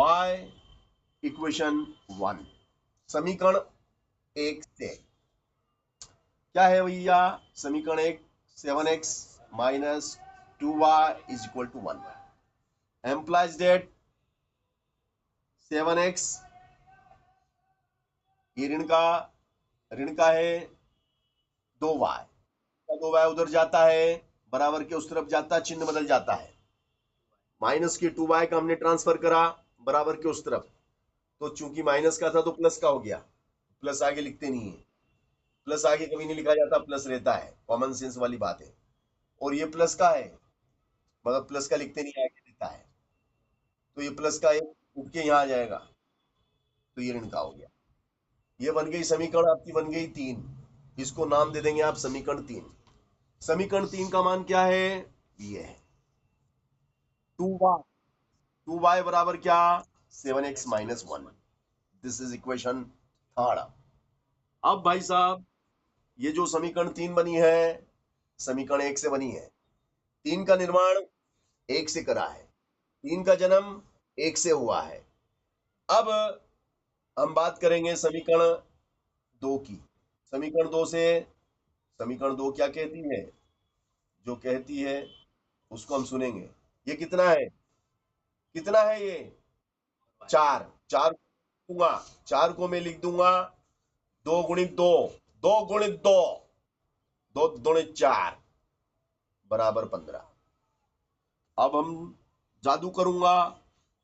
y equation 1, समीकरण 1 से क्या है भैया? समीकरण 1 7x minus 2y is equal to 1 implies that 7x ये ऋण का है 2y, 2y उधर जाता है, बराबर के उस तरफ जाता है, चिन्ह बदल जाता है। माइनस के 2y का हमने ट्रांसफर करा बराबर के उस तरफ, तो चूंकि माइनस का था तो प्लस का हो गया, प्लस आगे लिखते नहीं है, प्लस आगे कभी नहीं लिखा जाता, प्लस रहता है, कॉमन सेंस वाली बात है। और ये प्लस का है, मतलब प्लस का लिखते नहीं, आगे देता है, तो ये प्लस का एक उठ के यहाँ आ जाएगा, तो ये ऋण का हो गया। ये बन गई समीकरण आपकी, बन गई 3। इसको नाम दे देंगे आप समीकरण 3। समीकरण 3 का मान क्या है? ये है 2y, 2y बराबर क्या? 7x minus 1। This is equation 3। अब भाई साहब ये जो समीकरण 3 बनी है, समीकरण 1 से बनी है। 3 का निर्माण 1 से करा है, 3 का जन्म 1 से हुआ है। अब हम बात करेंगे समीकरण 2 की। समीकरण 2 से, समीकरण 2 क्या कहती है? जो कहती है उसको हम सुनेंगे। ये कितना है? कितना है ये? 4। 4 दूंगा, 4 को मैं लिख दूंगा 2 गुणित 2, 2 गुणित 2, 2 गुणित 4 बराबर 15। अब हम जादू करूंगा,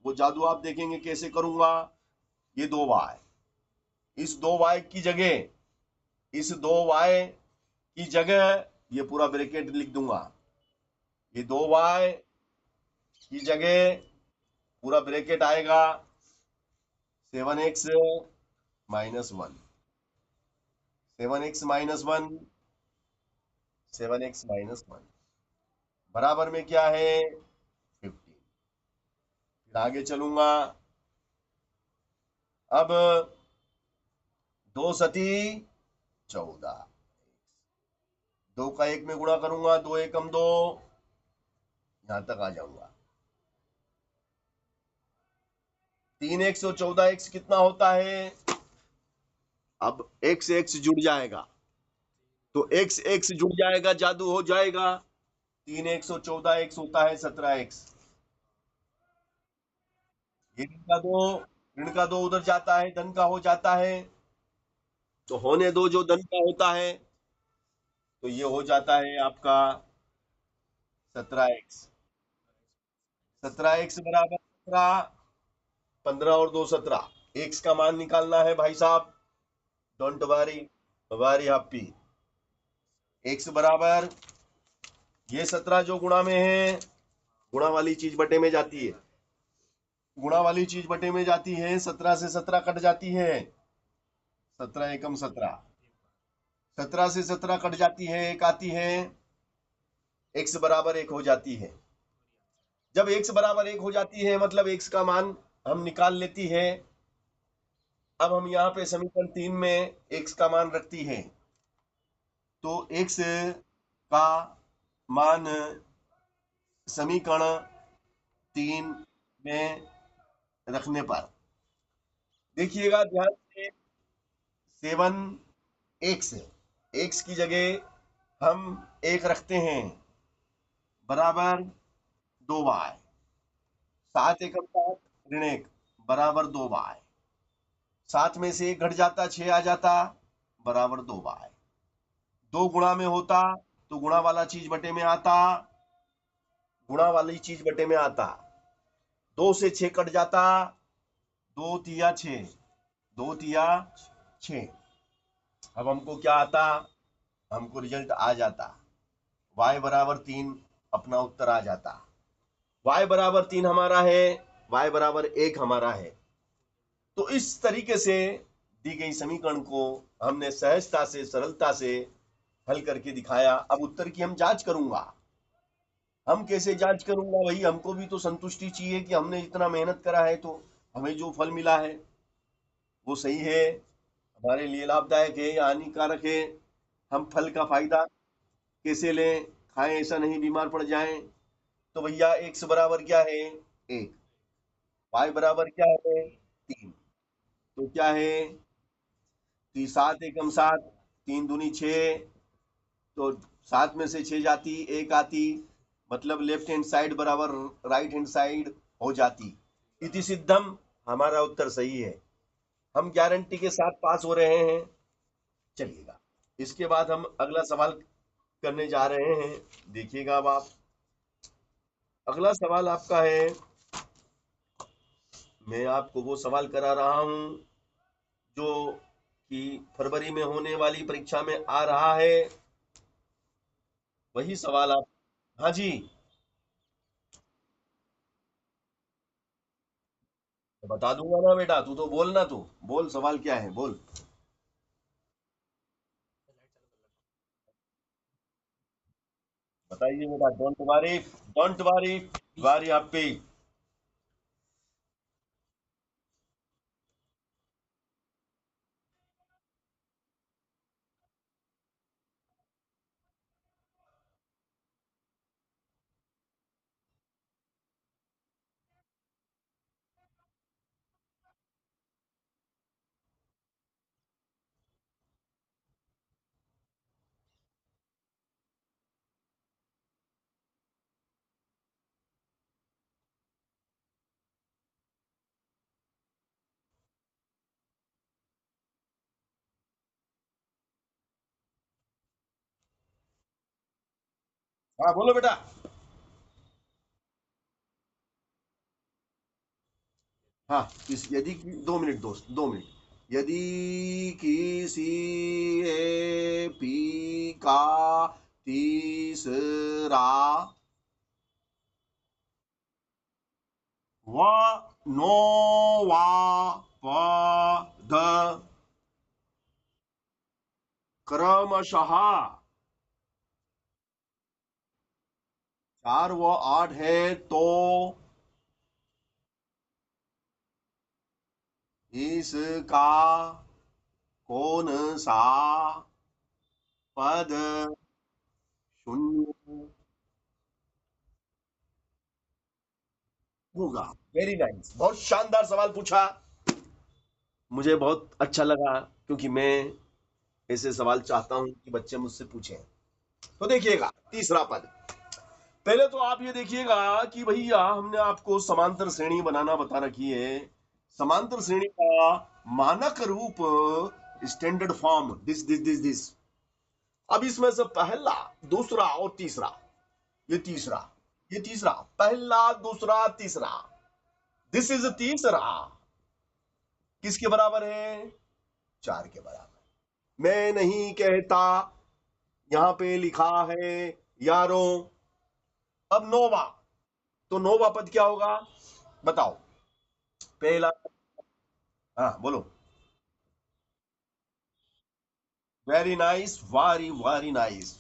वो जादू आप देखेंगे कैसे करूंगा। ये 2y, इस 2y की जगह, इस 2y की जगह ये पूरा ब्रैकेट लिख दूंगा। ये 2y की जगह पूरा ब्रैकेट आएगा 7x minus 1, 7x minus 1, 7x minus 1 बराबर में क्या है? 15। फिर आगे चलूंगा। अब 2 सती 14, 2 का 1 में गुणा करूंगा, 2 एकम 2, यहां तक आ जाऊंगा। 3x और 14x कितना होता है? अब x x जुड़ जाएगा, तो x x जुड़ जाएगा, जादू हो जाएगा। 3x और 14x होता है 17x। ये ऋण का 2 उधर जाता है, धन का हो जाता है, तो होने दो जो धन का होता है, तो ये हो जाता है आपका 17x। 17x बराबर 17, 15 और 2 17। x का मान निकालना है भाई साहब, don't worry, worry happy. x बराबर ये 17 जो गुणा में है, गुणा वाली चीज बटे में जाती है, गुणा वाली चीज बटे में जाती है, 17 से 17 कट जाती है, 17 एकम 17, 17 से 17 कट जाती है, एक आती है, x बराबर 1 हो जाती है। जब x बराबर 1 हो जाती है मतलब x का मान हम निकाल लेती है। अब हम यहाँ पे समीकरण 3 में x का मान रखती है, तो x का मान समीकरण 3 में रखने पर देखिएगा ध्यान से, 7x, x की जगह हम 1 रखते हैं, बराबर 2y, 7 एकम 7 ऋण 1 बराबर 2y, 7 में से 1 घट जाता, 6 आ जाता, बराबर 2y। 2 गुणा में होता तो गुणा वाला चीज बटे में आता, गुणा वाली चीज बटे में आता, 2 से 6 कट जाता, 2 तिया 6, 2 तिया 6। अब हमको क्या आता? हमको रिजल्ट आ जाता, y बराबर 3 अपना उत्तर आ जाता। y बराबर 3 हमारा है, y बराबर 1 हमारा है। तो इस तरीके से दी गई समीकरण को हमने सहजता से, सरलता से हल करके दिखाया। अब उत्तर की हम जांच करूंगा। हम कैसे जांच करूंगा? वही, हमको भी तो संतुष्टि चाहिए कि हमने इतना मेहनत करा है तो हमें जो फल मिला है वो सही है, हमारे लिए लाभदायक है या हानिकारक है। हम फल का फायदा कैसे लें, खाएं ऐसा नहीं बीमार पड़ जाएं। तो भैया x बराबर क्या है? 1। y बराबर क्या है 3। तो क्या है 7 एकम 7, 3 दूनी 6, तो 7 में से 6 जाती, 1 आती, मतलब लेफ्ट हैंड साइड बराबर राइट हैंड साइड हो जाती। इति सिद्धम, हमारा उत्तर सही है। हम गारंटी के साथ पास हो रहे हैं। चलिएगा, इसके बाद हम अगला सवाल करने जा रहे हैं। देखिएगा अब आप, अगला सवाल आपका है, मैं आपको वो सवाल करा रहा हूं जो कि फरवरी में होने वाली परीक्षा में आ रहा है, वही सवाल आप। हाँ जी, तो बता दूंगा ना बेटा, तू तो बोल ना, तू बोल सवाल क्या है, बोल। बताइए बेटा, डोंट वरी, डोंट वरी, वारी आप पे। हाँ बोलो बेटा। हाँ, यदि 2 मिनट दोस्त, 2 मिनट। यदि किसी एपी का तीसरा व नौवा पद क्रमशः 4 व 8 है, तो इसका कौन सा पद शून्य होगा? वेरी नाइस, बहुत शानदार सवाल पूछा, मुझे बहुत अच्छा लगा, क्योंकि मैं ऐसे सवाल चाहता हूं कि बच्चे मुझसे पूछें। तो देखिएगा, तीसरा पद, पहले तो आप ये देखिएगा कि भैया हमने आपको समांतर श्रेणी बनाना बता रखी है। समांतर श्रेणी का मानक रूप, स्टैंडर्ड फॉर्म, दिस। अब इसमें से पहला, दूसरा और तीसरा, ये तीसरा, ये तीसरा, पहला दूसरा तीसरा, दिस इज तीसरा, किसके बराबर है? 4 के बराबर। मैं नहीं कहता, यहां पे लिखा है यारों। अब नोवा, तो नोवा पद क्या होगा बताओ? पहला, हाँ बोलो। Very nice, very very nice,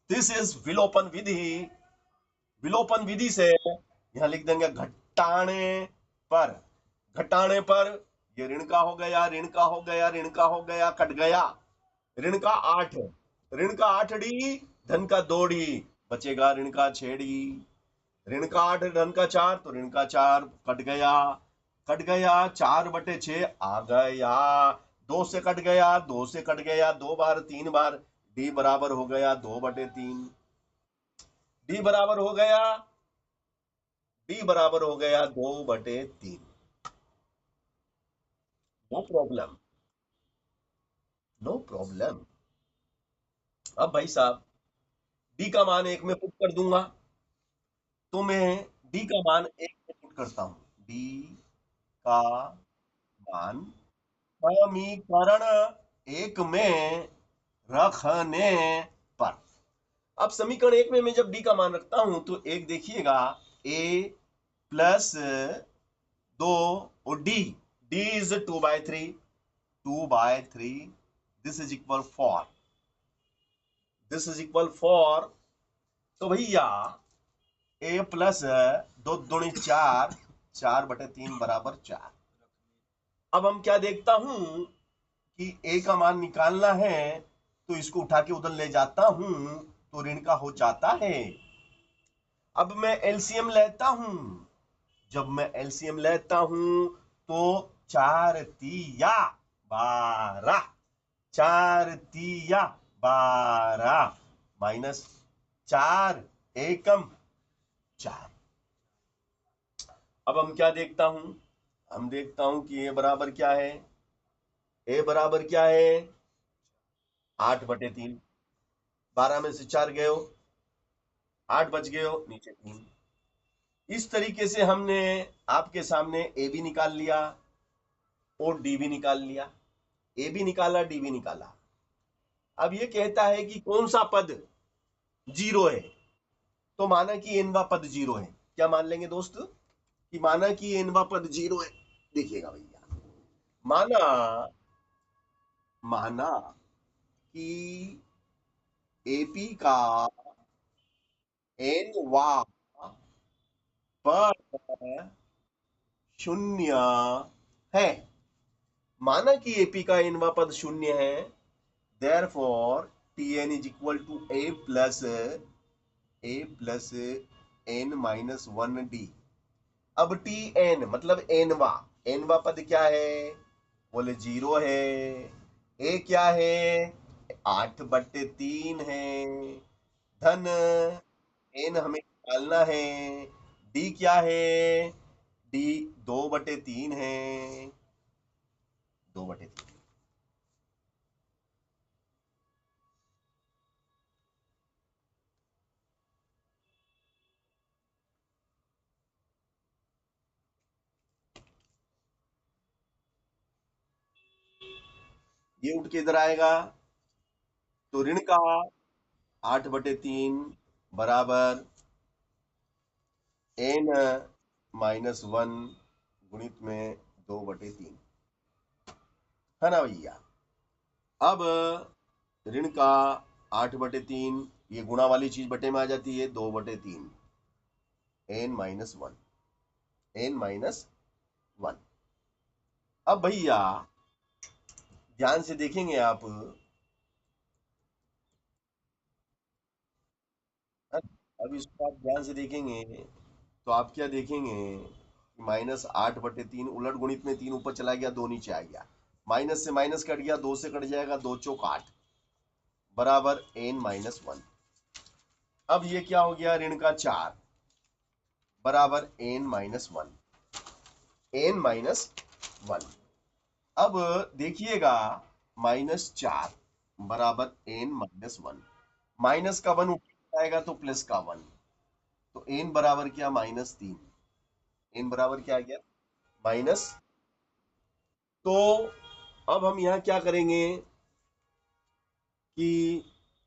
this is विलोपन विधि। विलोपन विधि से यहां लिख देंगे घटाने पर, घटाने पर, ये ऋण का हो गया, ऋण का हो गया, ऋण का हो गया, कट गया, ऋण का 8, ऋण का 8 डी, धन का 2 डी, बचेगा ऋण का 6 डी, ऋण का 8 धन का 4, तो ऋण का 4 कट गया, कट गया, 4/6 आ गया, 2 से कट गया, 2 से कट गया, 2 बार 3 बार, डी बराबर हो गया 2/3, डी बराबर हो गया, डी बराबर हो गया 2/3। No problem, no problem. अब भाई साहब, डी का मान 1 में पुट कर दूंगा, तो मैं डी का मान 1 में पुट करता हूं, डी का मान समीकरण 1 में रखने पर, अब समीकरण 1 में मैं जब डी का मान रखता हूं तो एक देखिएगा, ए प्लस 2 और D, D is 2/3, 2/3, this is equal 4, this is equal 4, तो भैया ए प्लस 2 दूनी 4, 4/3 बराबर 4। अब हम क्या देखता हूं कि ए का मान निकालना है, तो इसको उठा के उधर ले जाता हूं, तो ऋण का हो जाता है। अब मैं एलसीएम लेता हूं, जब मैं एलसीएम लेता हूं तो 4×3 = 12, 4×3 = 12 माइनस 4×1 = 4। अब हम क्या देखता हूं, हम देखता हूं कि ए बराबर क्या है, ए बराबर क्या है 8/3, 12 में से 4 गए हो 8 बच गए हो, नीचे 3। इस तरीके से हमने आपके सामने ए भी निकाल लिया और डी भी निकाल लिया, ए भी निकाला डी भी निकाला। अब ये कहता है कि कौन सा पद जीरो है, तो माना कि एनवा पद जीरो है। क्या मान लेंगे दोस्त कि माना कि एनवा पद जीरो है। देखिएगा भैया, माना माना कि एपी का एनवा पद शून्य है, माना कि एपी का एनवा पद शून्य है, therefore t n is equal to a+n-1d। अब टी एन मतलब एनवा, एनवा पद क्या है, बोले जीरो है। ए क्या है 8/3 है, धन एन हमें निकालना है। डी क्या है, डी 2/3 है, 2/3। ये उठ के इधर आएगा तो ऋण का 8/3 बराबर n-1 गुणित में 2/3, है ना भैया। अब ऋण का 8/3, ये गुणा वाली चीज बटे में आ जाती है, 2/3 n-1, n-1। अब भैया ध्यान से देखेंगे आप, अब इसको आप ध्यान से देखेंगे तो आप क्या देखेंगे, -8/3 उलट गुणित में 3 ऊपर चला गया, 2 नीचे आ गया, माइनस से माइनस कट गया, 2 से कट जाएगा, 2 चौक 8 बराबर n-1। अब ये क्या हो गया, ऋण का 4 बराबर n-1, n-1। अब देखिएगा -4 बराबर n-1, माइनस का 1 ऊपर आएगा तो प्लस का 1, तो n बराबर क्या -3, n बराबर क्या आ गया माइनस। तो अब हम यहाँ क्या करेंगे कि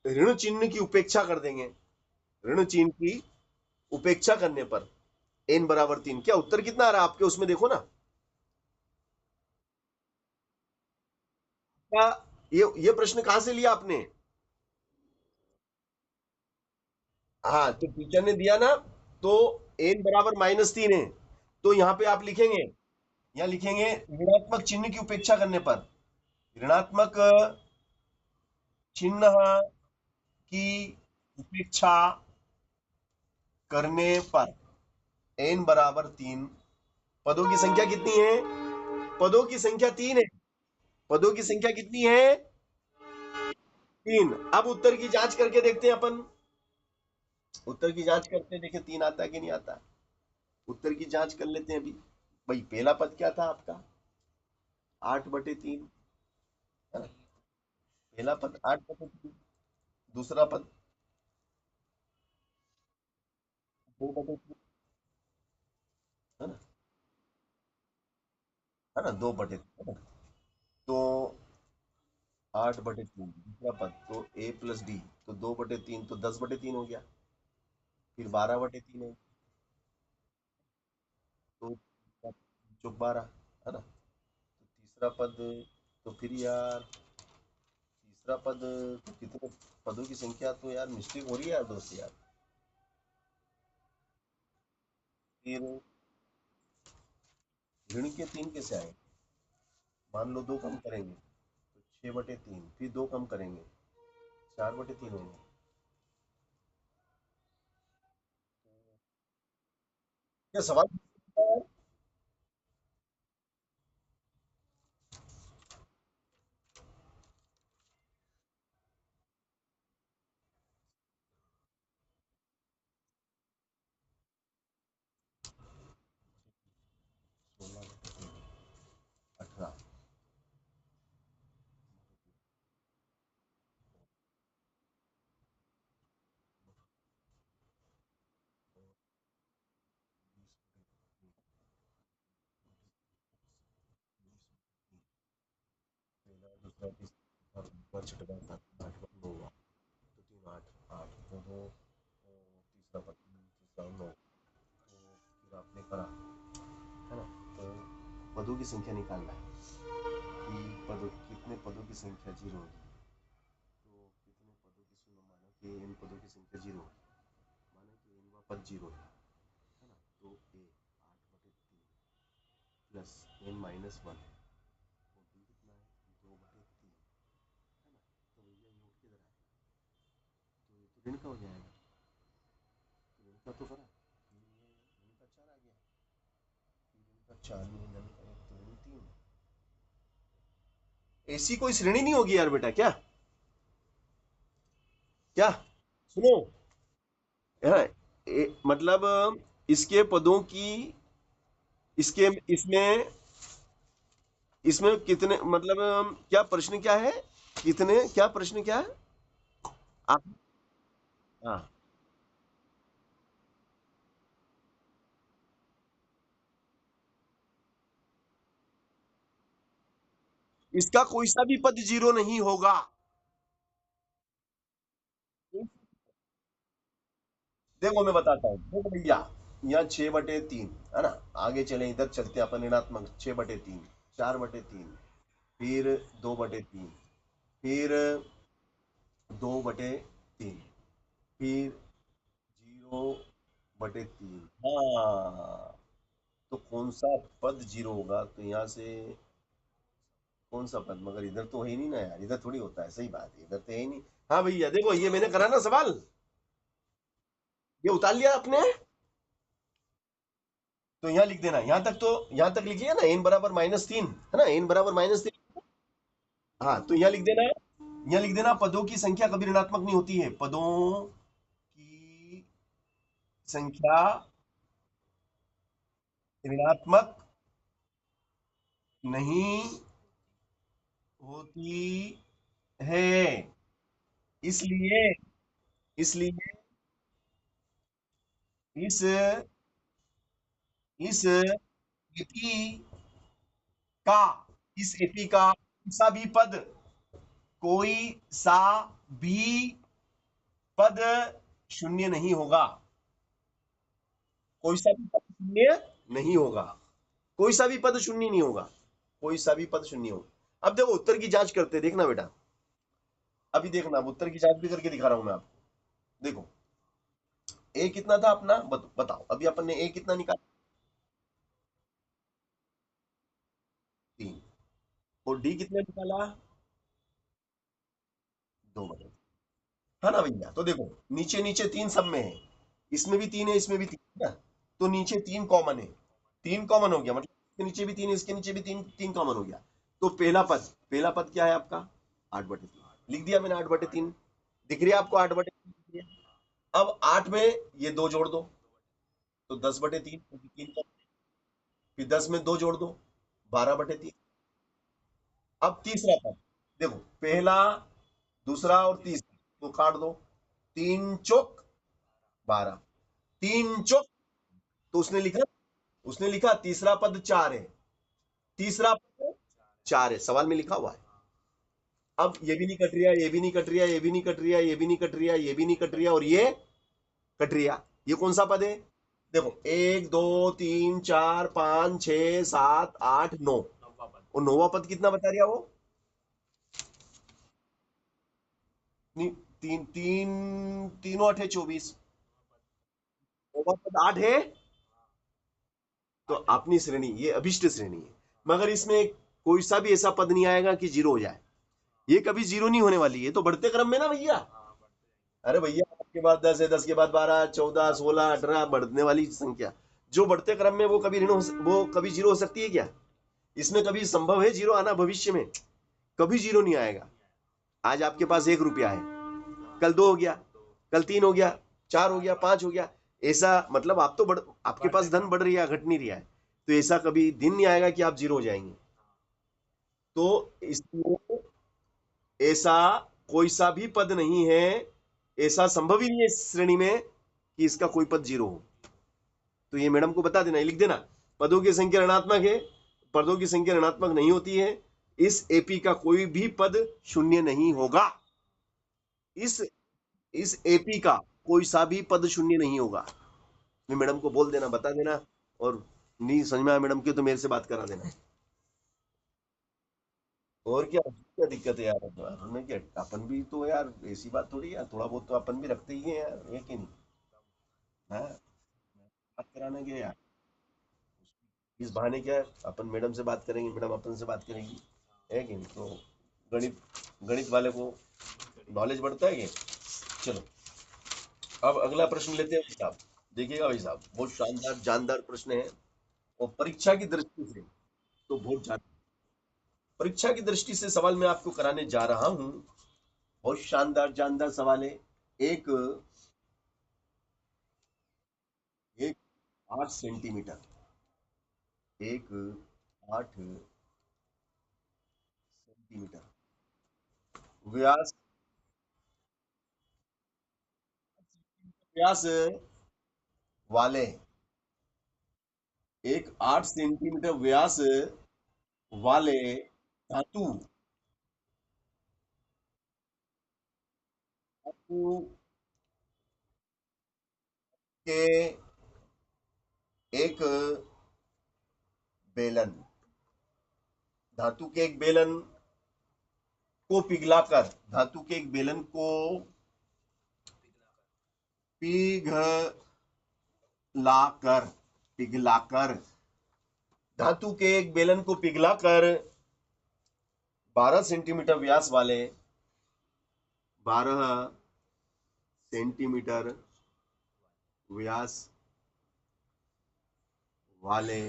ऋण चिन्ह की उपेक्षा कर देंगे, ऋण चिन्ह की उपेक्षा करने पर n बराबर 3, क्या उत्तर कितना आ रहा है आपके उसमें देखो ना। क्या ये प्रश्न कहां से लिया आपने, हाँ तो टीचर ने दिया ना, तो n बराबर -3 है, तो यहाँ पे आप लिखेंगे, यहाँ लिखेंगे ऋणात्मक चिन्ह की उपेक्षा करने पर, ऋणात्मक चिन्ह की उपेक्षा करने पर n बराबर 3, पदों की संख्या कितनी है, पदों की संख्या 3 है, पदों की संख्या कितनी है 3। अब उत्तर की जांच करके देखते हैं अपन, उत्तर की जांच करते हैं, देखें 3 आता है कि नहीं आता। उत्तर की जांच कर लेते हैं अभी। भाई पहला पद क्या था आपका 8/3, है ना, पहला पद 8/3, दूसरा पद 2/3, है ना, है ना 2/3, है ना। तो 8/3 दूसरा पद तो a+d, तो 2/3 तो 10/3 हो गया, फिर 12/3 है, तो 12, है ना। तो तीसरा पद, तो फिर यार तीसरा पद, तो कितने पदों की संख्या, तो यार मिस्टेक हो रही है यार दोस्त यार। फिर ऋण के 3 कैसे आए, मान लो 2 कम करेंगे तो 6/3, फिर 2 कम करेंगे 4/3 होंगे। क्या सवाल, 18 दूसरा तीसरा ऊपर छठवा सातवां आठवां नौवां तो 3 8 8 तो 2 तीसरा पद तीसरा 9 तो फिर आपने करा है ना। तो पदों की संख्या निकालना है कि पदों कितने पदों की संख्या जीरो होगी। तो कितने पदों की सुनो, मानो कि इन पदों की संख्या जीरो होगी, मानो कि इनका पद जीरो है ना। तो ए 8/3 प्लस एन -1 और बी कितना है 2/3 है ना। तो भैया ये उठ किधर आएगा, तो ये तो ऋण का हो जाएगा, तो ऋण का तो करा, फिर ये ऋण का 4 आ गया, फिर ऋण का 4 में ऋण का 1 तो ऋण 3। ऐसी कोई श्रेणी नहीं होगी यार बेटा, क्या क्या सुनो है, मतलब इसके पदों की, इसके इसमें इसमें कितने, मतलब क्या प्रश्न क्या है, कितने, क्या प्रश्न क्या है आप। हाँ, इसका कोई सा भी पद जीरो नहीं होगा। देखो मैं बताता हूँ, देखो भैया, यहाँ 6/3 है ना। आगे चले, इधर चलते हैं अपन ऋणात्मक, 6/3, 4/3, फिर 2/3, फिर 2/3, फिर 0/3। हाँ, तो कौन सा पद जीरो होगा, तो यहाँ से कौन सा पद, मगर इधर तो है ही नहीं ना यार, इधर थोड़ी होता है, सही बात है, इधर तो है ही नहीं। हाँ भैया देखो, ये मैंने करा ना सवाल, ये उतार लिया आपने, तो यहाँ लिख देना, यहाँ तक तो, यहाँ तक लिखिए ना, n बराबर -3 है ना, n बराबर -3। हाँ, तो यहाँ लिख देना, यहाँ लिख देना, पदों की संख्या कभी ऋणात्मक नहीं होती है, पदों की संख्या ऋणात्मक नहीं होती है। इसलिए इसलिए इस इस एपी का इस एपी का सा भी पद, कोई सा भी पद शून्य नहीं होगा, कोई सा भी पद शून्य नहीं होगा, कोई सा भी पद शून्य नहीं होगा, कोई सा भी पद शून्य होगा। अब देखो उत्तर की जांच करते, देखना बेटा, अभी देखना, अब उत्तर की जांच भी करके दिखा रहा हूं मैं आपको। देखो ए कितना था अपना, बताओ, अभी अपन ने ए कितना निकाला, 3, और डी कितना निकाला, 2/3, है ना भैया। तो देखो नीचे नीचे 3 सब में है, इसमें भी 3 है, इसमें भी 3 है ना, तो नीचे 3 कॉमन है, 3 कॉमन हो गया, मतलब इसके नीचे भी 3 है, इसके नीचे भी 3, 3 कॉमन हो गया। तो पहला पद क्या है आपका, 8/3 लिख दिया मैंने, 8/3 दिख रही है आपको, 8/3। अब 8 में ये 2 जोड़ दो, तो 10/3, 3, फिर 10 में 2 जोड़ दो, 12/3। अब तीसरा पद, देखो पहला, दूसरा और तीसरा तो काट दो, 3 चौक 12, 3 चौक, तो उसने लिखा तीसरा पद 4 है, तीसरा पद 4 है, सवाल में लिखा हुआ है। अब ये भी नहीं कट रहा, ये भी नहीं कट रहा, ये भी नहीं कट रहा, ये भी नहीं कट रहा, ये भी नहीं कट रहा, और ये कट रहा, ये कौन सा पद है, देखो 1 2 3 4 5 6 7 8 9, और 9वां पद कितना बता रहा वो, नहीं, तीन तीन, तीनों 8 है 24, 9वां पद 8 है, तो अपनी श्रेणी ये अभिष्ट श्रेणी है, मगर इसमें कोई सा भी ऐसा पद नहीं आएगा कि जीरो हो जाए, ये कभी जीरो नहीं होने वाली है, तो बढ़ते क्रम में ना भैया। अरे भैया 8 के बाद 10 है, 10 के बाद 12, 14, 16, 18 बढ़ने वाली संख्या, जो बढ़ते क्रम में वो कभी वो कभी जीरो हो सकती है क्या? इसमें कभी संभव है जीरो आना भविष्य में? कभी जीरो नहीं आएगा। आज आपके पास 1 रुपया है, कल 2 हो गया, कल 3 हो गया, 4 हो गया, 5 हो गया। ऐसा मतलब आप तो आपके पास धन बढ़ रही है, घट नहीं रहा है। तो ऐसा कभी दिन नहीं आएगा कि आप जीरो हो जाएंगे। तो इसलिए ऐसा कोई सा भी पद नहीं है, ऐसा संभव ही नहीं है इस श्रेणी में कि इसका कोई पद जीरो हो। तो ये मैडम को बता देना, लिख देना, पदों की संख्या ऋणात्मक है, पदों की संख्या ऋणात्मक नहीं होती है, इस एपी का कोई भी पद शून्य नहीं होगा। इस इस एपी का कोई सा भी पद शून्य नहीं होगा। मैं मैडम को बोल देना, बता देना, और नहीं समझ में आया मैडम की तो मेरे से बात करा देना। और क्या क्या दिक्कत है यार? हमें क्या, अपन भी तो यार ऐसी बात थोड़ी यार, थोड़ा बहुत तो अपन भी रखते ही है यार, है कि नहीं? हाँ, बात कराने के यार, इस बहाने क्या है, अपन मैडम से बात करेंगे, मैडम अपन से बात करेंगी, है कि नहीं? तो गणित गणित वाले को नॉलेज बढ़ता है कि? चलो, अब अगला प्रश्न लेते हैं भाई साहब। देखिएगा भाई साहब, बहुत शानदार जानदार प्रश्न है, और परीक्षा की दृष्टि से तो बहुत ज्यादा। परीक्षा की दृष्टि से सवाल मैं आपको कराने जा रहा हूं, बहुत शानदार जानदार सवाल है। एक एक 8 सेंटीमीटर, एक 8 सेंटीमीटर व्यास, व्यास वाले, एक 8 सेंटीमीटर व्यास वाले धातु, धातु के एक बेलन, धातु के एक बेलन को पिघलाकर, धातु के एक बेलन को पिघलाकर, पिघलाकर, धातु के एक बेलन को पिघलाकर 12 सेंटीमीटर व्यास वाले, 12 सेंटीमीटर व्यास वाले,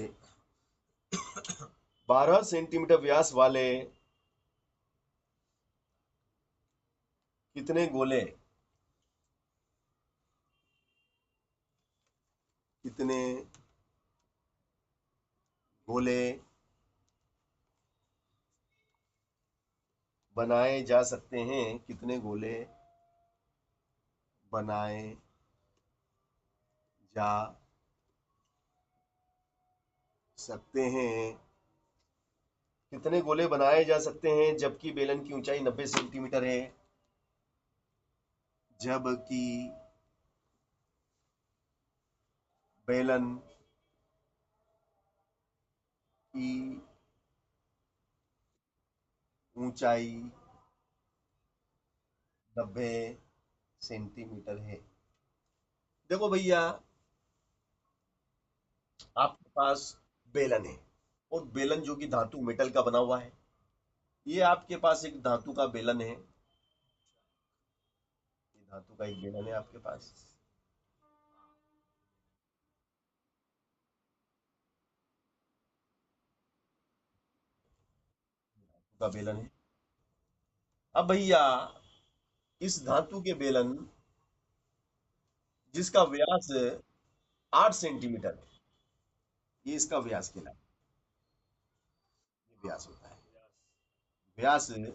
12 सेंटीमीटर व्यास वाले कितने गोले, कितने गोले बनाए जा सकते हैं, कितने गोले बनाए जा सकते हैं, कितने गोले बनाए जा सकते हैं जबकि बेलन की ऊंचाई 90 सेंटीमीटर है, जबकि बेलन की ऊंचाई 90 सेंटीमीटर है। देखो भैया, आपके पास बेलन है, और बेलन जो कि धातु मेटल का बना हुआ है, ये आपके पास एक धातु का बेलन है, ये धातु का एक बेलन है आपके पास, धातु का बेलन है। अब भैया, इस धातु के बेलन जिसका व्यास 8 सेंटीमीटर है, ये इसका व्यास कहलाता है, ये व्यास होता है। व्यास जो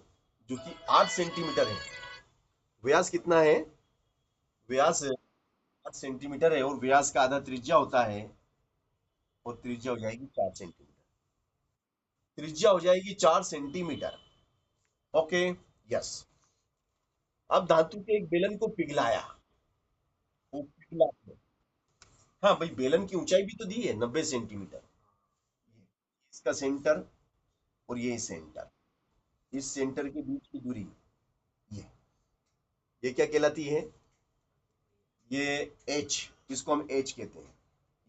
कि 8 सेंटीमीटर है, व्यास कितना है? व्यास 8 सेंटीमीटर है, और व्यास का आधा त्रिज्या होता है, और त्रिज्या हो जाएगी 4 सेंटीमीटर, त्रिज्या हो जाएगी 4 सेंटीमीटर। Okay, yes. अब धातु के एक बेलन को पिघलाया, वो पिघला, हाँ भाई, बेलन की ऊंचाई भी तो दी है 90 सेंटीमीटर, ये इसका सेंटर, और ये सेंटर, इस सेंटर के बीच की दूरी, ये ये क्या कहलाती है? ये एच, इसको हम एच कहते हैं,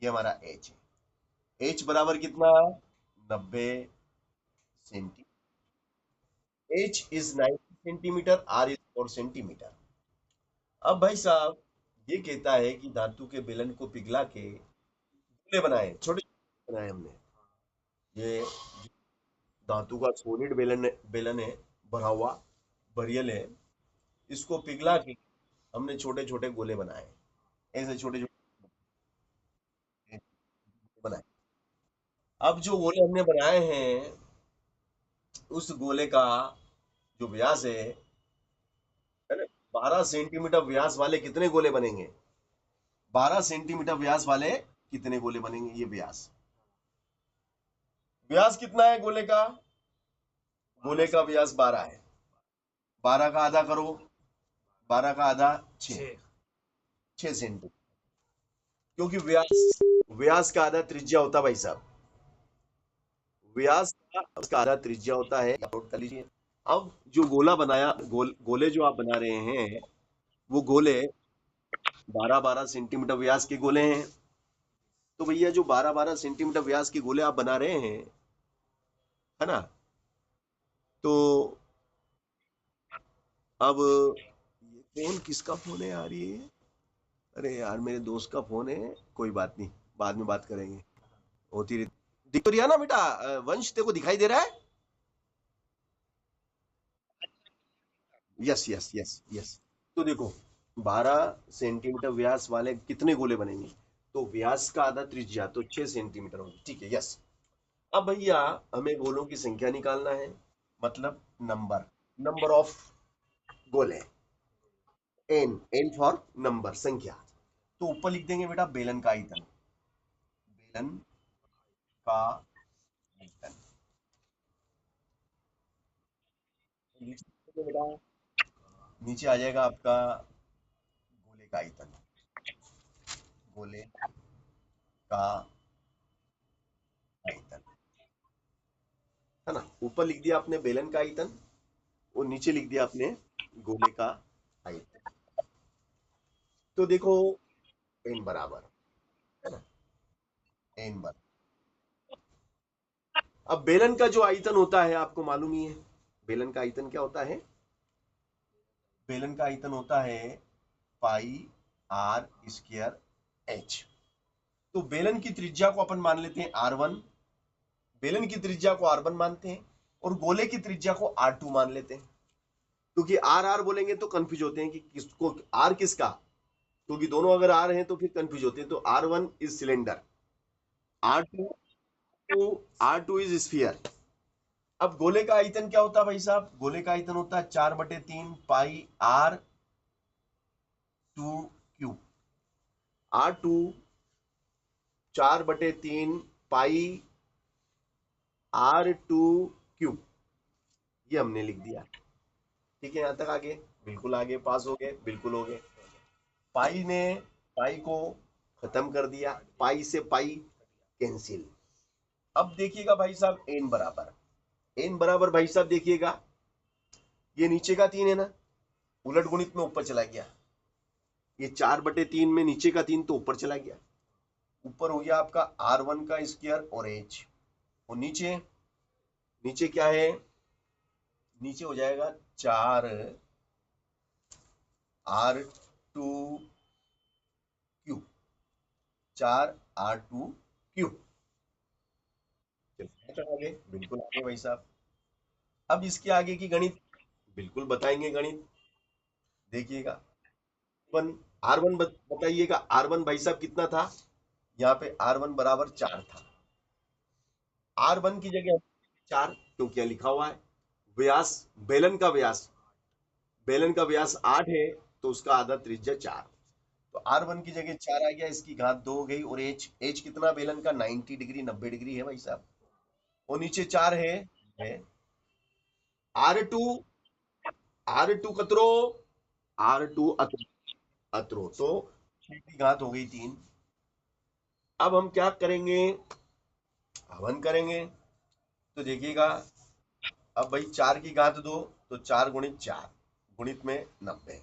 ये हमारा एच है। एच बराबर कितना? 90 centi, h is 90 centimetre, r is 4 centimetre. अब भाई साहब, ये कहता है कि धातु के बेलन को पिघला के गोले बनाए, छोटे बनाए हमने। ये धातु का सॉलिड बेलन है, भरा हुआ बरियल है, इसको पिघला के हमने छोटे छोटे गोले बनाए, ऐसे छोटे छोटे बनाए। अब जो गोले हमने बनाए हैं, उस गोले का जो व्यास है ना, 12 सेंटीमीटर व्यास वाले कितने गोले बनेंगे? 12 सेंटीमीटर व्यास वाले कितने गोले बनेंगे? ये व्यास, व्यास कितना है गोले का? गोले का व्यास 12 है। 12 का आधा करो, 12 का आधा 6 सेंटीमीटर, क्योंकि व्यास, व्यास का आधा त्रिज्या होता है भाई साहब, व्यास का उसका आधा त्रिज्या होता है, नोट कर लीजिए। अब जो गोला बनाया, गोले जो आप बना रहे हैं, वो गोले 12-12 सेंटीमीटर व्यास के गोले हैं। तो भैया जो 12-12 सेंटीमीटर व्यास के गोले आप बना रहे हैं, है ना, तो अब ये फोन किसका फोन है यार ये? अरे यार मेरे दोस्त का फोन है, कोई बात नहीं, बाद में बात करेंगे, होती रहती। दिख तो रहा ना बेटा, वंश तेरे को दिखाई दे रहा है? Yes yes yes yes. तो देखो, 12 सेंटीमीटर व्यास वाले कितने गोले बनेंगे? तो व्यास का आधा त्रिज्या तो 6 सेंटीमीटर होगी, ठीक है, यस। अब भैया हमें गोलों की संख्या निकालना है, मतलब नंबर, नंबर ऑफ गोले, एन, एन फॉर नंबर, संख्या। तो ऊपर लिख देंगे बेटा बेलन का आयतन, बेलन का आयतन। नीचे बेटा, नीचे आ जाएगा आपका गोले का आयतन, गोले का आयतन, है ना। ऊपर लिख दिया आपने बेलन का आयतन, और नीचे लिख दिया आपने गोले का आयतन। तो देखो एन बराबर, है ना, एन बराबर। अब बेलन का जो आयतन होता है आपको मालूम ही है, बेलन का आयतन क्या होता है? बेलन का आयतन होता है पाई आर स्क्वायर एच। तो बेलन की त्रिज्या को अपन मान लेते हैं R1, बेलन की त्रिज्या को R1 मानते हैं, और गोले की त्रिज्या को R2 मान लेते हैं। क्योंकि आर आर बोलेंगे तो कंफ्यूज होते हैं कि किसको, आर किसका, क्योंकि दोनों अगर आर हैं तो फिर कंफ्यूज होते हैं। तो R1 is cylinder, R2, R2 is sphere. अब गोले का आयतन क्या होता है भाई साहब? गोले का आयतन होता है 4/3 पाई R2 क्यूब। R2 4/3 पाई R2 क्यूब, ये हमने लिख दिया, ठीक है। यहां तक आगे बिल्कुल आगे, पास हो गए, बिल्कुल हो गए। पाई ने पाई को खत्म कर दिया, पाई से पाई कैंसिल। अब देखिएगा भाई साहब एन बराबर, एन बराबर भाई साहब देखिएगा, ये नीचे का 3 है ना, उलट गुणित में ऊपर चला गया, ये 4/3 में नीचे का 3 तो ऊपर चला गया, ऊपर हो गया आपका R1 का स्क्वायर और एच, और नीचे, नीचे क्या है? नीचे हो जाएगा 4R2 क्यूब, 4R2 क्यूब। आगे बिल्कुल आगे भाई साहब। अब इसके आगे की गणित बिल्कुल बताएंगे, गणित देखिएगा। वन, R1 बताइएगा, R1 भाई साहब कितना था? यहाँ पे R1 बराबर 4 था, R1 की जगह 4 क्यों क्या लिखा हुआ है? व्यास, बेलन का व्यास, बेलन का व्यास 8 है, तो उसका आधा त्रिज्या 4, तो R1 की जगह 4 आ गया, इसकी घात 2 हो गई, और एच, एच कितना बेलन का? 90 डिग्री, 90 डिग्री है भाई साहब, और नीचे 4 है। R2, R2 कतरो, R2 अतरो, अतरो, तो 6 की घात हो गई 3। अब हम क्या करेंगे? हवन करेंगे। तो देखिएगा, अब भाई 4 की घात 2, तो 4 गुणित 4, गुणित में 90,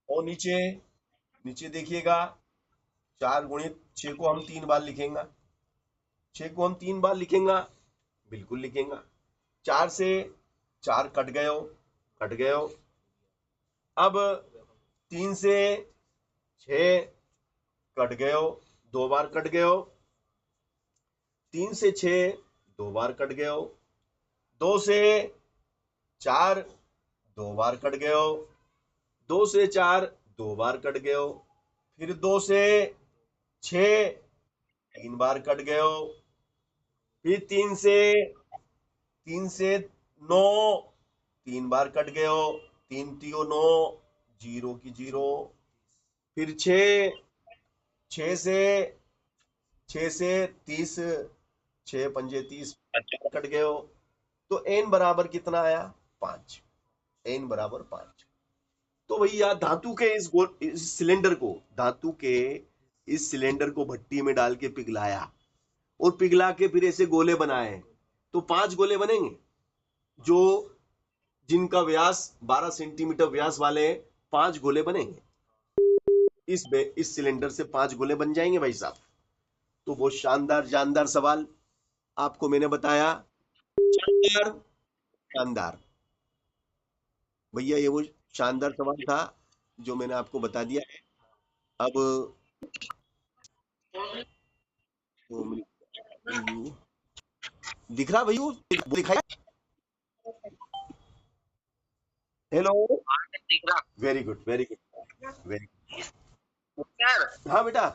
और नीचे, नीचे देखिएगा 4 गुणित 6 को हम 3 बार लिखेंगे, 6 को हम 3 बार लिखेंगे, बिल्कुल लिखेंगे। 4 से 4 कट गए हो, कट गए हो। अब 3 से 6 कट गए हो, 2 बार कट गए हो। 3 से 6 2 बार कट गए हो। 2 से 4 2 बार कट गए हो। 2 से 4 2 बार कट गए हो। फिर 2 से 6 3 बार कट गए हो। फिर 3 से 9 3 बार कट गए हो। 3 3 9, 0 की 0। फिर 6 से 30, 6 पंजे 30 कट गए हो। तो n बराबर कितना आया? 5। n बराबर 5। तो भैया धातु के इस सिलेंडर को भट्टी में डाल के पिघलाया और पिघला के फिर ऐसे गोले बनाए, तो 5 गोले बनेंगे, जो जिनका व्यास 12 सेंटीमीटर व्यास वाले 5 गोले बनेंगे। इस सिलेंडर से 5 गोले बन जाएंगे भाई साहब। तो बहुत शानदार जानदार सवाल आपको मैंने बताया। शानदार शानदार भैया, ये वो शानदार सवाल था जो मैंने आपको बता दिया है। अब दिख रहा भैया? दिखाई? Hello, very good very good very good. हाँ बेटा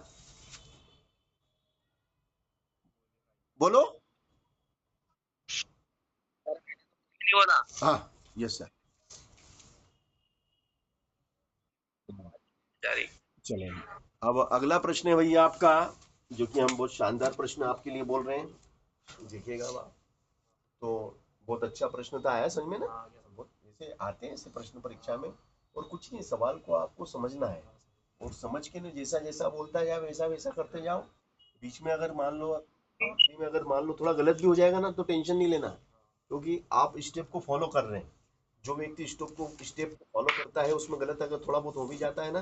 बोलो। हाँ यस सर। चलो, अब अगला प्रश्न है भैया आपका, जो कि हम बहुत शानदार प्रश्न आपके लिए बोल रहे हैं। देखिएगा आप, तो बहुत अच्छा प्रश्न था, आया समझ में ना? बहुत ऐसे आते हैं ऐसे प्रश्न परीक्षा में। और कुछ नहीं, सवाल को आपको समझना है और समझ के ना जैसा जैसा बोलता जाओ वैसा वैसा करते जाओ। बीच में अगर मान लो थोड़ा गलत भी हो जाएगा ना, तो टेंशन नहीं लेना, क्योंकि आप स्टेप को फॉलो कर रहे हैं। जो व्यक्ति स्टेप को फॉलो करता है, उसमें गलत अगर थोड़ा बहुत हो भी जाता है ना,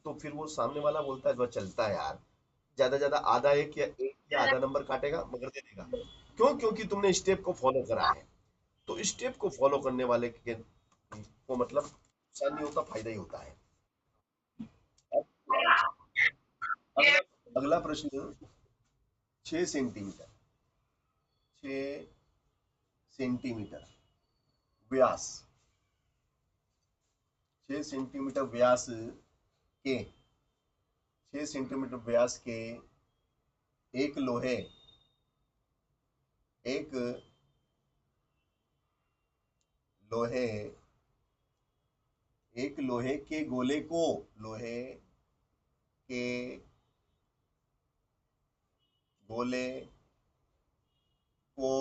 तो फिर वो सामने वाला बोलता है बस चलता है यार, ज्यादा ज्यादा आधा एक या आधा नंबर काटेगा मगर दे देगा। क्यों? क्योंकि तुमने स्टेप को फॉलो करा है। तो स्टेप को फॉलो करने वाले के को मतलब नुकसान नहीं होता, फायदा ही होता है। अगला अगला प्रश्न, 6 सेंटीमीटर 6 सेंटीमीटर व्यास, 6 सेंटीमीटर व्यास के 6 सेंटीमीटर व्यास के एक लोहे एक लोहे एक लोहे के गोले को लोहे के गोले को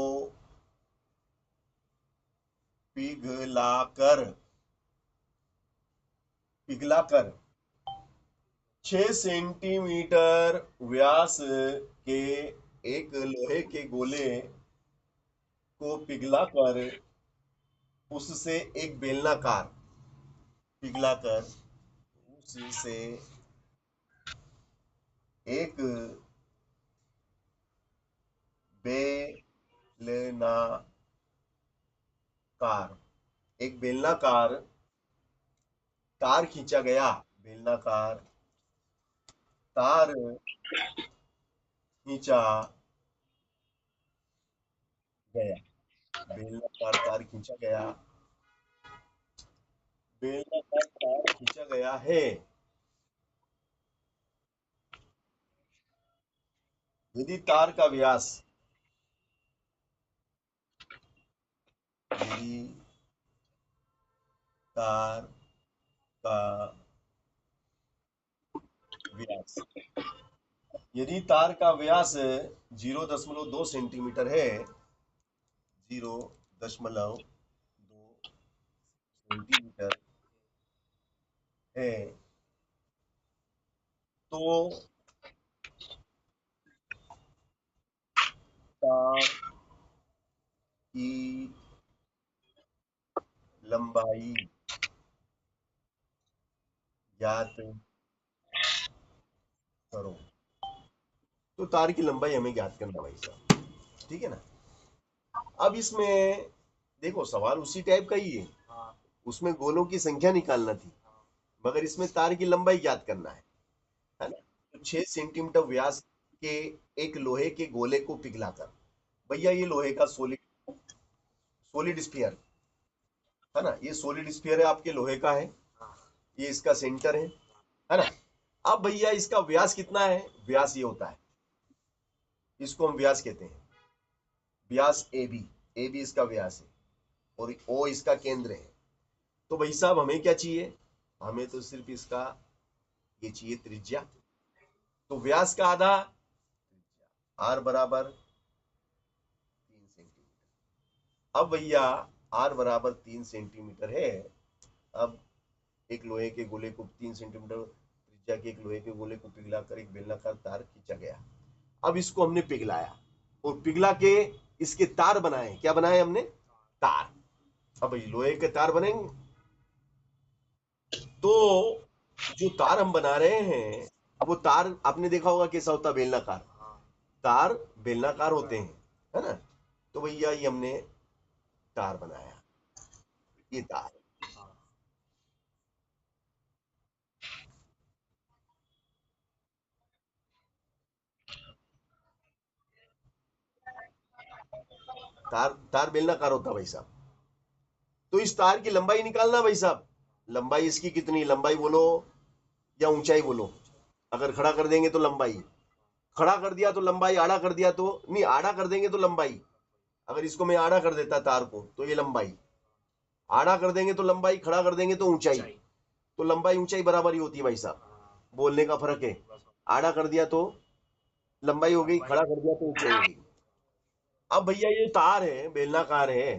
पिघलाकर पिघलाकर 6 सेंटीमीटर व्यास के एक लोहे के गोले को पिघलाकर उससे एक बेलनाकार पिघलाकर उससे एक बेलनाकार एक बेलनाकार तार खींचा गया। बेलनाकार तार खींचा गया। बेलनाकार तार खींचा गया। बेलनाकार तार खींचा गया है। यदि तार का व्यास यदि तार का व्यास यदि तार का व्यास 0.2 सेंटीमीटर है, 0.2 सेंटीमीटर है, तो तार की लंबाई ज्ञात करो। तो तार की लंबाई हमें ज्ञात करना भाई साहब, ठीक है ना? अब इसमें देखो, सवाल उसी टाइप का ही है। उसमें गोलों की संख्या निकालना थी, मगर इसमें तार की लंबाई ज्ञात करना है ना? तो 6 सेंटीमीटर व्यास कि एक लोहे के गोले को पिघलाकर, भैया ये लोहे का सोलिड स्फीयर है ना, ये सोलिड स्फीयर है आपके लोहे का है, ये इसका सेंटर है ना। अब भैया इसका व्यास कितना है, व्यास ये होता है, इसको हम व्यास कहते हैं, व्यास ए बी इसका व्यास है और ओ इसका केंद्र है। तो भाई साहब हमें क्या चाहिए, हमें तो सिर्फ इसका ये चाहिए त्रिज्या। तो व्यास का आधा आर बराबर 3 सेंटीमीटर। अब भैया आर बराबर 3 सेंटीमीटर है। अब एक लोहे के गोले को 3 सेंटीमीटर त्रिज्या के एक लोहे के गोले को पिघलाकर एक बेलनाकार तार खींचा गया। अब इसको हमने पिघलाया और पिघला के इसके तार बनाए, क्या बनाए हमने, तार। अब लोहे के तार बनेंगे, तो जो तार हम बना रहे हैं, अब वो तार आपने देखा होगा कैसा होता है, बेलनाकार तार, बेलनाकार होते हैं, है ना। तो भैया ये हमने तार बनाया, ये तार, तार बेलनाकार होता है भाई साहब। तो इस तार की लंबाई निकालना भाई साहब, लंबाई इसकी कितनी, लंबाई बोलो या ऊंचाई बोलो। अगर खड़ा कर देंगे तो लंबाई, खड़ा कर दिया तो लंबाई, आड़ा कर दिया तो नहीं, आड़ा कर देंगे तो लंबाई। अगर इसको मैं आड़ा कर देता तार को तो ये लंबाई, आड़ा कर देंगे तो लंबाई, खड़ा कर देंगे तो ऊंचाई। तो लंबाई ऊंचाई बराबर ही होती है भाई साहब, बोलने का फर्क है। आड़ा कर दिया तो लंबाई हो गई, खड़ा कर दिया तो ऊंचाई हो गई। अब भैया ये तार है, बेलनाकार है,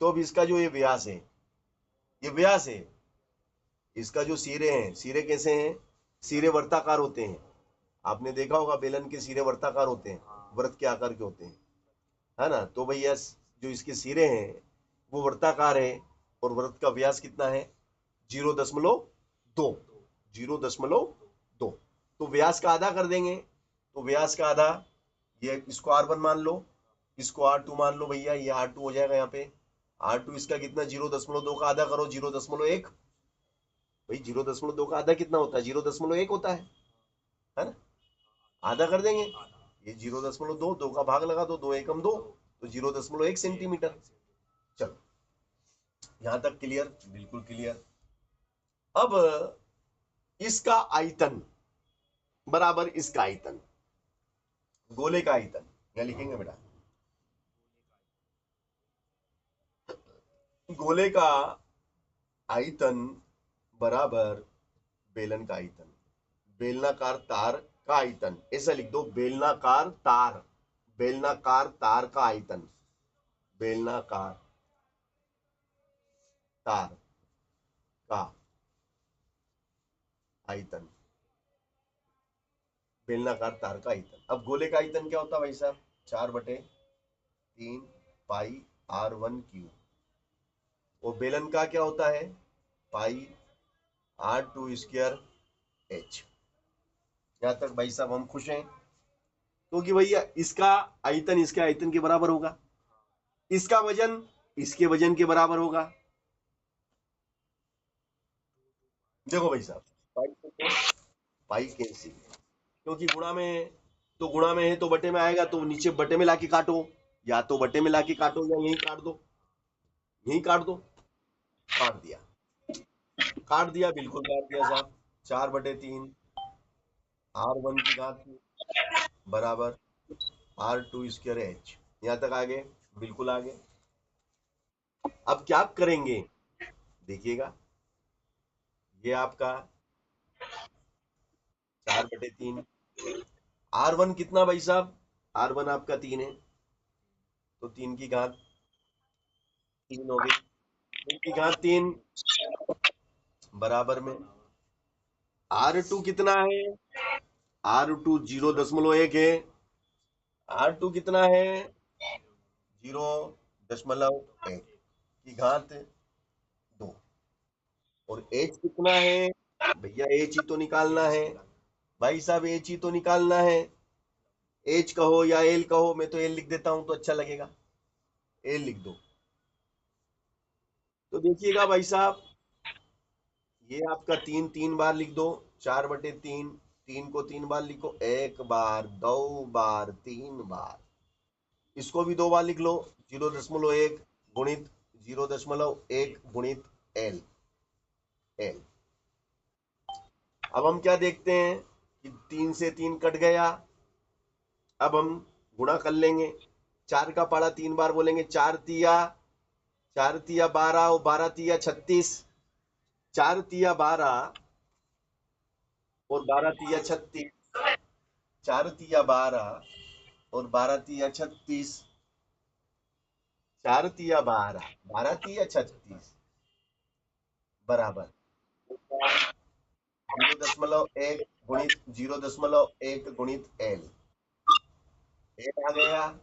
तो अब इसका जो ये व्यास है, ये व्यास है, इसका जो सिरे हैं, सिरे कैसे हैं, सिरे वर्ताकार होते हैं। आपने देखा होगा बेलन के सिरे वर्ताकार होते हैं, वृत्त के आकार के होते हैं, है ना। तो भैया जो इसके सिरे हैं वो वर्ताकार है और वृत्त का व्यास कितना है, 0.2, 0.2। तो व्यास का आधा कर देंगे, तो व्यास का आधा, ये इसको R1 मान लो, इसको R2 मान लो भैया, ये R2 हो जाएगा यहाँ पे। R2 इसका कितना, 0.2 का आधा करो, 0.1। भाई 0.2 का आधा कितना होता है, 0.1 होता है ना। आधा कर देंगे, ये 0.2, 2 का भाग लगा दो, 2 एकम 2, तो 0.1 सेंटीमीटर। चलो यहां तक क्लियर, बिल्कुल क्लियर। अब इसका आयतन बराबर इसका आयतन, गोले का आयतन, क्या लिखेंगे बेटा, गोले का आयतन बराबर बेलन का आयतन, बेलनाकार तार का आयतन, ऐसा लिख दो, बेलनाकार तार, बेलनाकार तार का आयतन, बेलनाकार तार का आयतन, बेलनाकार तार का आयतन। अब गोले का आयतन क्या होता है भाई साहब, 4/3 पाई R1 क्यूब, और बेलन का क्या होता है, पाई R2 स्क्वायर H। यहां तक भाई साहब हम खुश हैं, क्योंकि भैया इसका आयतन इसके आयतन के बराबर होगा, इसका वजन इसके वजन के बराबर होगा। देखो भाई साहब, पाई कैंसिल, क्योंकि गुणा में, तो गुणा में है तो बटे में आएगा, तो नीचे बटे में लाके काटो, या तो बटे में लाके काटो या यहीं काट दो, यहीं काट दो। काट दिया, काट दिया, बिल्कुल काट दिया साहब। 4/3 R1 की घात बराबर R2 स्क्वायर H। यहां तक आगे, बिल्कुल आगे। अब क्या करेंगे, देखिएगा, ये आपका 4/3, R1 कितना भाई साहब, R1 आपका 3 है, तो 3 की घात 3 हो गई, 3 की घात 3 बराबर में R2 कितना है, R2 0.1 है, R2 कितना है, 0.1 की घात 2, और H कितना है, भैया H ही तो निकालना है भाई साहब, H ही तो निकालना है। H कहो या L कहो, मैं तो L लिख देता हूं तो अच्छा लगेगा, L लिख दो। तो देखिएगा भाई साहब, ये आपका 3 3 बार लिख दो, 4/3 3 को 3 बार लिखो, 1 बार, 2 बार, 3 बार। इसको भी 2 बार लिख लो, 0.1 गुणित 0.1 गुणित एल। एल। अब हम क्या देखते हैं कि 3 से 3 कट गया। अब हम गुणा कर लेंगे, 4 का पारा 3 बार बोलेंगे, 4 तिया 12 और 12 तिया 36, 4 तिया 12 और 12 तिया 36, 4 तिया 12 और 12 तिया 36, 4 तिया 12, 12 तिया 36 बराबर 0.1 गुणित 0.1 गुणित एल। एल आ गया।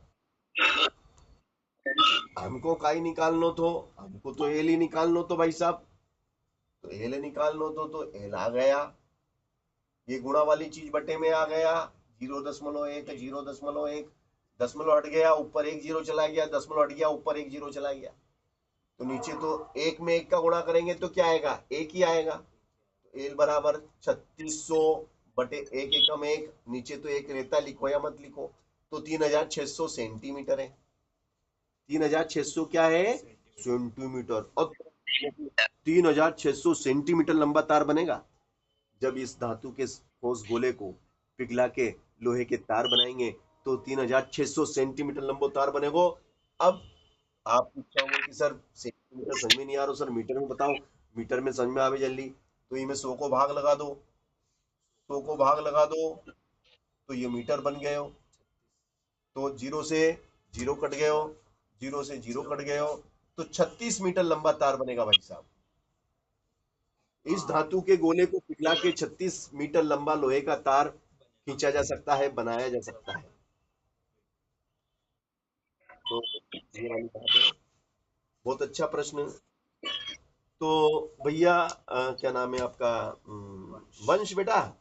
हमको काई निकालनो तो, हमको तो एल ही निकालनो तो भाई साहब, तो एल निकालनो तो एल आ गया। ये गुणा वाली चीज बटे में आ गया, 0.1 0.1, दशमलव हट गया, ऊपर 1 0 चला गया, दशमलव हट गया, ऊपर 1 0 चला गया। तो नीचे तो 1 में 1 का गुणा करेंगे तो क्या आएगा, 1 ही आएगा। तो एल बराबर 3600 बटे 1 एकम 1, नीचे तो 1 रहता, लिखो या मत लिखो, तो 3600 सेंटीमीटर है। 3600 क्या है, सेंटीमीटर। और 3600 सेंटीमीटर लंबा तार बनेगा। जब इस धातु के ठोस गोले को पिघला के लोहे के तार बनाएंगे तो 3600 सेंटीमीटर लंबो तार बनेगा। अब आप पूछा होगा कि सर सेंटीमीटर समझ में नहीं आ रहा, सर मीटर में बताओ। मीटर में समझ में आवे जल्दी, तो इनमें 100 को भाग लगा दो, 100 को भाग लगा दो तो ये मीटर बन गए हो। तो 0 से 0 कट गए हो, 0 से 0 कट गए हो, तो 36 मीटर लंबा तार बनेगा भाई साहब। इस धातु के गोले को पिघला के 36 मीटर लंबा लोहे का तार खींचा जा सकता है, बनाया जा सकता है। तो ये वाली बात है। बहुत अच्छा प्रश्न। तो भैया क्या नाम है आपका, वंश बेटा।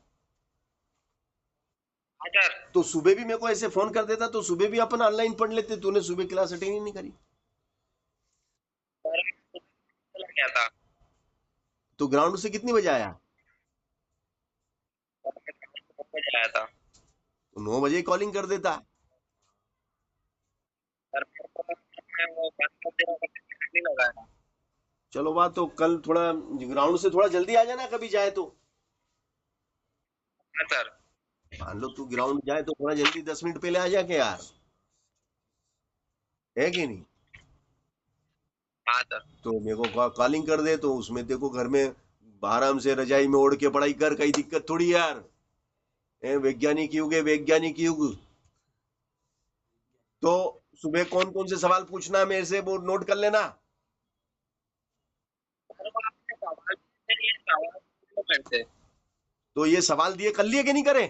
तो सुबह भी मेरे को ऐसे फोन कर देता तो सुबह भी अपन ऑनलाइन पढ़ लेते, तूने सुबह क्लास अटेंड ही नहीं करी। क्या था? तो ग्राउंड से कितनी बजे आया? आया था तो 9 बजे कॉलिंग कर देता। सर, वो बंद कर दिया, नहीं लगाया। चलो बात, तो कल थोड़ा ग्राउंड से थोड़ा जल्दी आ जाना कभी जाए तो। हाँ सर। मान लो तू ग्राउंड जाए तो थोड़ा जल्दी 10 मिनट पहले आ जाके यार, है कि नहीं। हाँ सर। तो मेरे को कॉलिंग कर दे, तो उसमें देखो घर में आराम से रजाई में ओढ़ के पढ़ाई कर, कहीं दिक्कत थोड़ी यार। वैज्ञानिक युग है, वैज्ञानिक युग। तो सुबह कौन कौन से सवाल पूछना है मेरे से वो नोट कर लेना। सर, वो आपने सवाल पूछे, ये सवाल पूछो मेरे से। तो ये सवाल दिए कर लिए कि नहीं करे?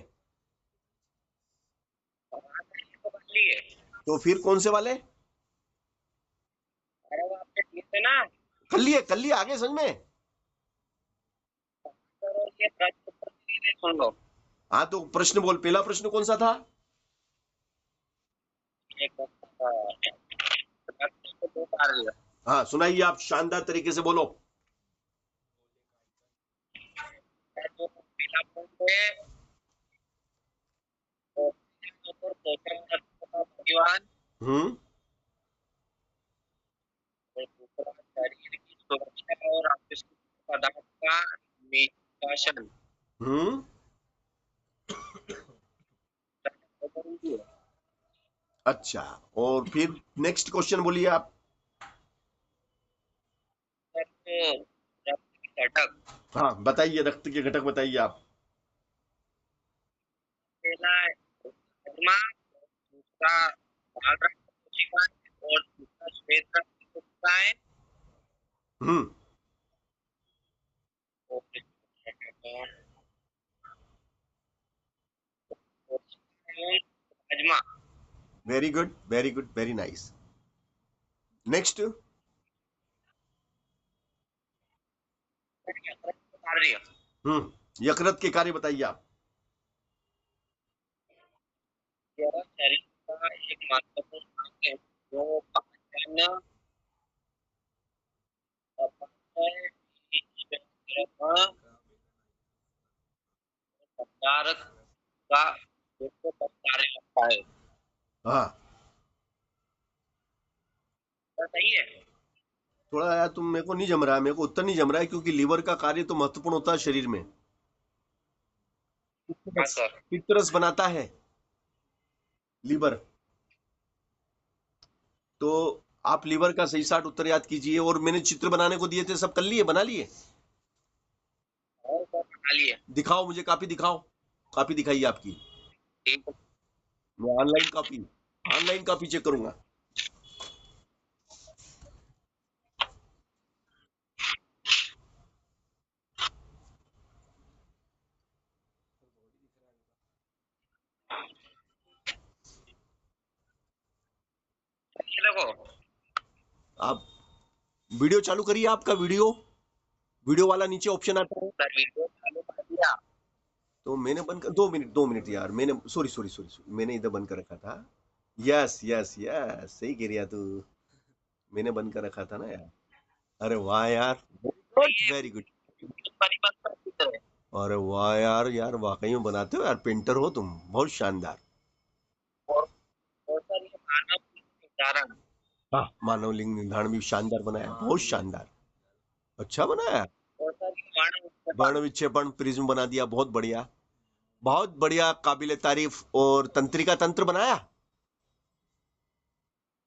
सवाल नहीं तो कर लिए। तो फिर कौन से वाले अरे वो आपने दिए थे ना कर लिए आगे समझ में। सर, और ये प्रश्न उत्तर दिए थे, सुन लो। हाँ तो प्रश्न बोल, पहला प्रश्न कौन सा था? एक प्रश्न दो बार दिया। हाँ सुनाइए, आप शानदार तरीके से बोलो। सर, जो पहला प्रश्न है, वो पोषण तत्व का परिवहन, हम्म। और दूसरा शरीर की सुरक्षा और अपशिष्ट पदार्थ का निष्कासन। हम्म। अच्छा, और फिर नेक्स्ट क्वेश्चन बोलिए आप। रक्त घटक, हाँ बताइए, रक्त के घटक बताइए आप। पहला है प्लाज्मा, दूसरा लाल रक्त कोशिकाएं और तीसरा श्वेत रक्त कोशिकाएं। हम्म। और plasma. Very good, very good, very nice. Next. कार्य, यकृत के कार्य बताइए आप। यह शरीर का एक महत्वपूर्ण अंग है जो पाचन, अपचय, बीज कारक का 210 कार्य होता है। हाँ, क्या सही है? थोड़ा यार तुम, मेरे को नहीं जम रहा है, मेरे को उत्तर नहीं जम रहा है, क्योंकि लीवर का कार्य तो महत्वपूर्ण होता है शरीर में। हाँ पित्त सर। पित्त रस बनाता है लीवर। तो आप लीवर का सही साठ उत्तर याद कीजिए। और मैंने चित्र बनाने को दिए थे, सब कर लिए, बना लिए? और सर बना लिए। दिखाओ मुझे, कॉपी दिखाओ, कॉपी दिखाइए आपकी। ठीक है। मैं ऑनलाइन कॉपी चेक करूंगा। ये देखो आप वीडियो चालू करिए, आपका वीडियो वीडियो वाला नीचे ऑप्शन आता है। सर, वीडियो चालू कर दिया। तो मैंने बंद कर, 2 मिनट यार, मैंने सॉरी सॉरी सॉरी, मैंने इधर बंद कर रखा था। यस यस यस, सही कह रिया तू, मैंने बंद कर रखा था ना यार। अरे वाह यार, तो ये वेरी गुड। परिपथ का चित्र है। अरे वाह यार, यार वाकई में बनाते हो यार, पेंटर हो तुम, बहुत शानदार। और सर ये मानव उदाहरण। हाँ, मानव लिंग निर्धारण भी शानदार बनाया, बहुत शानदार, अच्छा बनाया। और सर ये मानव वर्ण उत्पादन। विक्षेपण प्रिज्म बना दिया, बहुत बढ़िया, बहुत बढ़िया, काबिले तारीफ। और तंत्रिका तंत्र बनाया।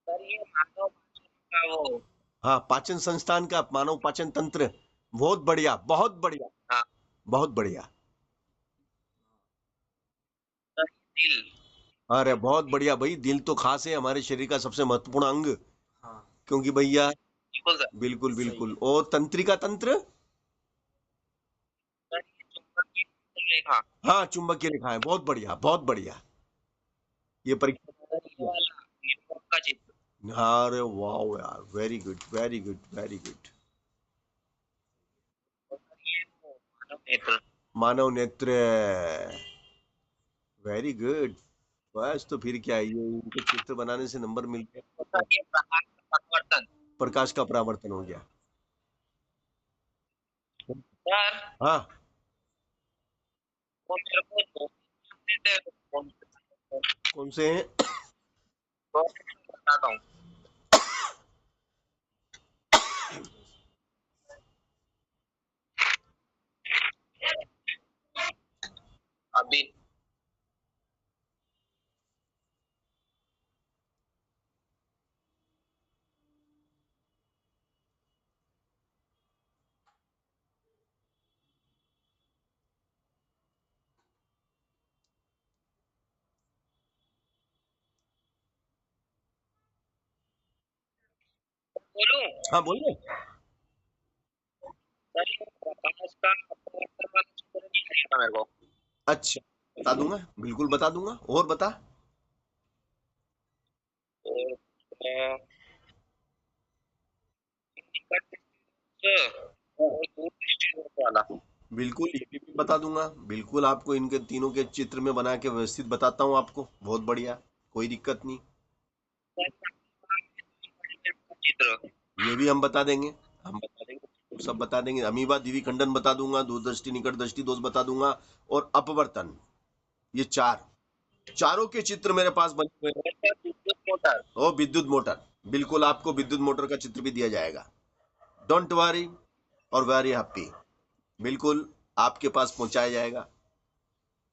सर ये मानव का वो। हाँ, पाचन संस्थान का मानव पाचन तंत्र, बहुत बढ़िया, बहुत बढ़िया, हाँ बहुत बढ़िया। सर, ये दिल। अरे बहुत बढ़िया भाई, दिल तो खास है हमारे शरीर का सबसे महत्वपूर्ण अंग। क्योंकि भैया, बिल्कुल सर। बिल्कुल बिल्कुल। और तंत्रिका तंत्र, सर ये चुंबकीय रेखा। हाँ चुंबकीय रेखा है, बहुत बढ़िया, बहुत बढ़िया। ये परीक्षा में आया सर था ये क्या? वाला नेटवर्क का चित्र। हाँ, अरे वाह यार, very good very good very good. और सर ये वो मानव नेत्र। मानव नेत्र, वेरी गुड। बस तो फिर क्या है, ये इनके चित्र बनाने से नंबर मिल और गया, सर ये प्रकाश का परिवर्तन। प्रकाश का परावर्तन हो गया। सर हाँ, वो मेरे को दो देते थे, कौन से हैं? तो मैं बताता हूँ अभी। बोलूं? हाँ बोलिए। सर ये प्रकाश का अपवर्तन वाला चित्र नहीं आएगा मेरे को। अच्छा, बता दूंगा, बिल्कुल बता दूंगा, और बता। और निकट दृष्टि और दूर दृष्टि वाला। बिल्कुल, ये भी बता दूंगा, बिल्कुल आपको इनके तीनों के चित्र में बना के व्यवस्थित बताता हूँ आपको, बहुत बढ़िया, कोई दिक्कत नहीं। चित्र। ये भी हम बता देंगे, हम बता देंगे, सब बता देंगे। अमीबा द्विखंडन बता दूंगा, दूरदृष्टि निकट दृष्टि दोष बता दूंगा, और अपवर्तन, ये चारों के चित्र मेरे पास बने हुए हैं। विद्युत मोटर। और विद्युत मोटर, बिल्कुल आपको विद्युत मोटर का चित्र भी दिया जाएगा। डोंट वरी और वेरी हैप्पी, बिल्कुल आपके पास पहुंचाया जाएगा,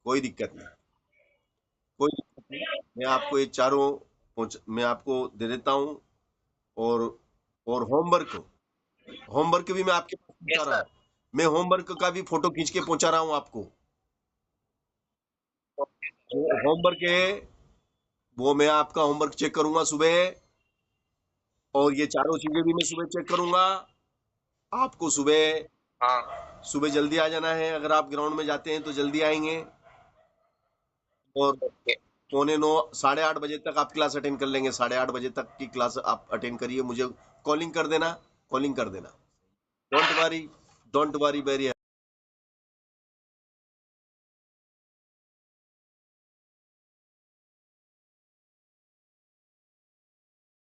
कोई दिक्कत नहीं, कोई दिक्कत नहीं। मैं आपको ये चारों मैं आपको दे देता हूँ। और होमवर्क, होमवर्क भी मैं आपके पास पहुंचा यस रहा सर। हूँ। मैं होमवर्क का भी फोटो खींच के पहुंचा रहा हूँ आपको। जो होमवर्क है, वो मैं आपका होमवर्क चेक करूंगा सुबह, और ये चारों चीजें भी मैं सुबह चेक करूंगा। आपको सुबह हाँ सुबह जल्दी आ जाना है, अगर आप ग्राउंड में जाते हैं तो जल्दी आएंगे। और ओके। 9:45 8:30 बजे तक आप क्लास अटेंड कर लेंगे, 8:30 बजे तक की क्लास आप अटेंड करिए, मुझे कॉलिंग कर देना, कॉलिंग कर देना। Don't worry, don't worry very